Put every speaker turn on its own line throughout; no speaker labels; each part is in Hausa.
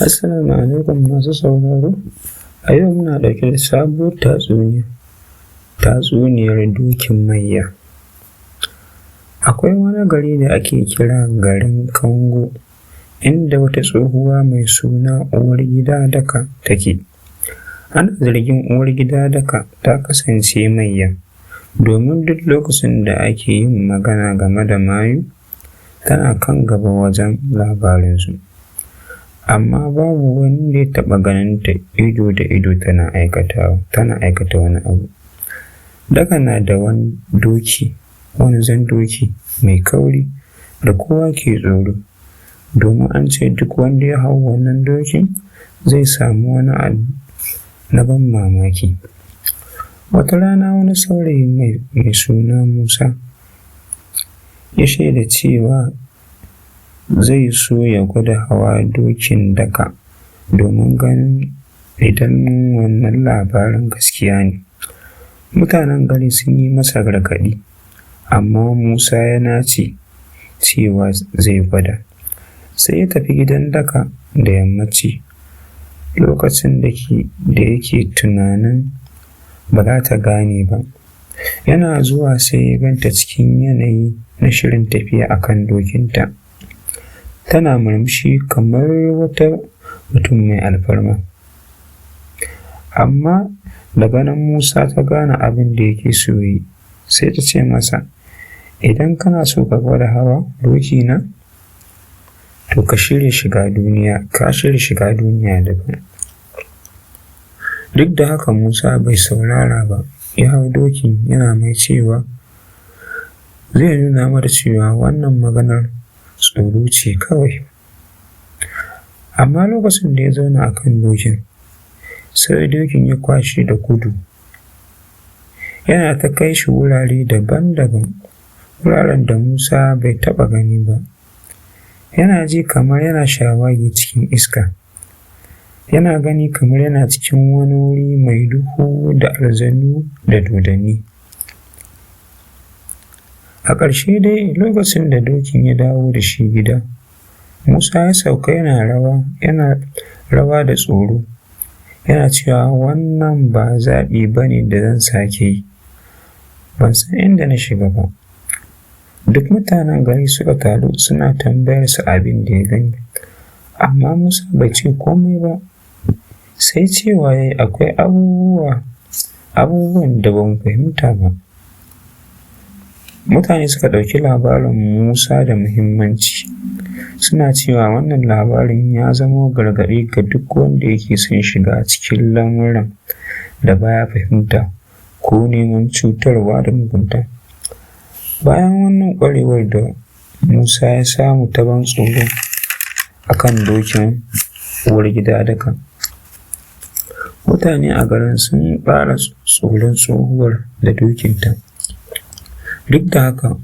Assalamu alaikum masu sauraro, a yau muna ɗauke da sabuwar tatsuniyar dokin mayya. Akwai wani gari da ake kira garin Kango, inda wata tsohuwa mai suna Uwargida Daka take. Ana zargin Uwargida Daka ta kasance mayya, domin duk lokacin da ake yin magana game da mayu, tana kan gaba wajen labarinsu. Amma babu wanda ya taɓa ganinta ido da ido tana aikata wani abu. Daka na da wani jan doki mai kauri da kowa ke tsoro, domin an ce duk wanda ya hau wannan dokin zai samu wani abu na ban mamaki. Wata rana wani saurayi mai suna Musa ya shaida cewa zai so ya gwada hawa dokin Daka domin ganin idan wannan labarin gaskiya ne. Mutanen gari sun yi masa gargaɗi, amma Musa ya nace cewa zai gwada. Sai ya tafi gidan Daka da yammaci, lokacin da yake tunanin ba za ta gane ba. Yana zuwa sai ya ganta cikin yanayi na shirin tafiya akan dokinta. Tana murmushi kamar wata mutum mai alfarma. Amma daga nan Musa ta gane abin da yake so yi, sai ta ce masa, idan kana so ka gwada hawa dokina, to ka shirya shiga duniya daban. Duk da haka Musa bai saurara ba, ya hau dokin yana mai cewa zai nuna mata cewa wannan maganar tsoro ce kawai. Amma lokacin da ya zauna a kan dokin, sai dokin ya kwashe da gudu, yana ta kai shi wurare daban-daban, wuraren da Musa bai taɓa gani ba. Yana ji kamar yana shawagi cikin iska, yana gani kamar yana cikin wani wuri mai duhu da aljanu da dodanni. A ƙarshe dai, lokacin da dokin ya dawo da shi gida, Musa ya sauka yana rawa da tsoro, yana cewa wannan ba zaɓi ba ne da zan sake yi, ban san inda na shiga ba. Duk mutanen gari suka taru suna tambayar sa abin da ya gani, amma Musa bai ce komai ba, sai cewa ya yi akwai abubuwan da ba mu fahimta ba. Mutane suka ɗauki labarin Musa da muhimmanci, suna cewa wannan labarin ya zamo gargaɗi ga duk wanda yake son shiga cikin lamuran da baya fahimta ko neman cutarwa da mugunta. Bayan wannan ƙwarewar da Musa ya samu ta ban tsoro a kan dokin Uwargida Daka, mutane a garin sun ƙara tsoron tsohuwar da dokinta. Duk da haka,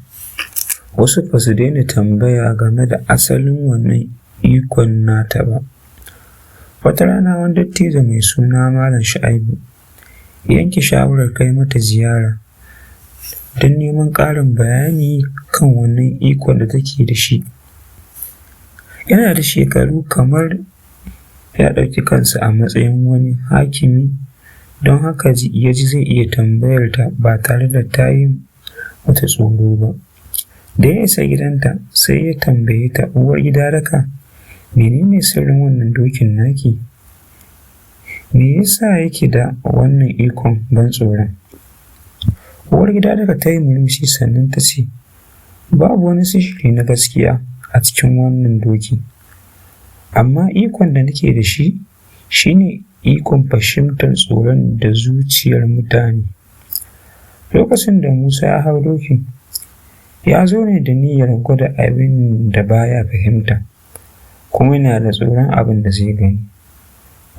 wasu ba su daina tambaya game da asalin wannan ikon nata ba. Wata rana wani dattijo mai suna Malam Shu'aibu ya yanke shawarar kai mata ziyara don neman ƙarin bayani kan wannan ikon da take da shi. Yana da shekaru kamar ya ɗauki kansa a matsayin wani hakimi, don haka ya ji zai iya tambayar ta ba tare da ta yi wata tsoro ba. Da ya isa gidanta, sai ya tambaye ta, Uwargida Daka, menene sirrin wannan dokin naki? Me yasa yake da wannan ikon ban tsoron? Uwargida Daka ta yi murmushi sannan ta ce, babu wani sihiri na gaskiya a cikin wannan doki, amma ikon da nake da shi shine ikon fahimtar tsoron da zuciyar mutane. Lokacin da Musa ya hau doki, ya zo ne da niyyar gwada abin da baya fahimta, kuma yana da tsoron abin da zai gani.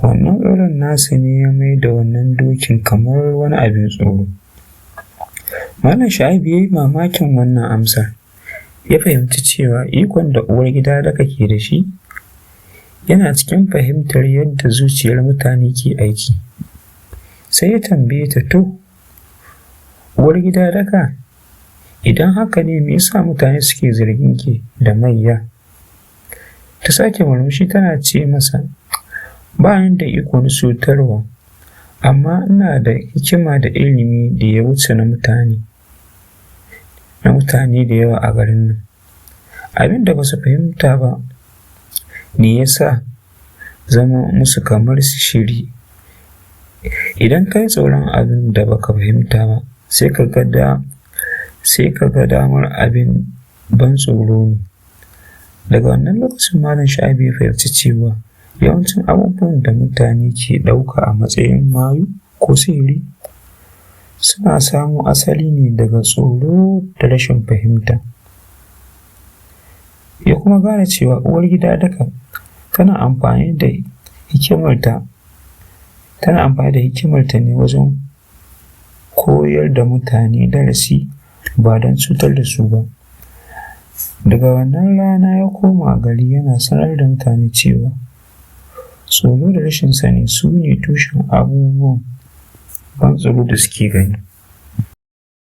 Wannan tsoron nasa ne ya mai da wannan dokin kamar wani abin tsoro. Malam Shu'aibu ya yi mamakin wannan amsar, ya fahimci cewa ikon da Uwargida Daka ke da shi yana cikin fahimtar yadda zuciyar mutane ke aiki. Sai ya tambaye ta, to, Uwargida Daka, idan haka ne me yasa mutane suke zargin ki da mayya? Ta sake murmushi tana ce masa, Ba ni da iko na cutarwa, amma ina da hikima da ilimi da ya wuce na mutane da yawa a garin nan. Abin da ba su fahimta ba ne ya sa zama musu kamar shiri. Idan ka yi tsoron abin da baka fahimta ba, sai ka ga damar abin ban tsoro ne. Daga wannan lokacin Malam Shu'aibu ya fahimci cewa yawancin abubuwan da mutane ke ɗauka a matsayin mayu ko sihiri suna samo asali ne daga tsoro da rashin fahimta. Ya kuma gane cewa uwargida daka tana amfani da hikimarta ne wajen koyar da mutane darasi, ba don cutar da su ba. Daga wannan rana ya koma gari yana sanar da mutane cewa tsoro da rashin sani su ne tushen abubuwan ban tsoro da suke gani.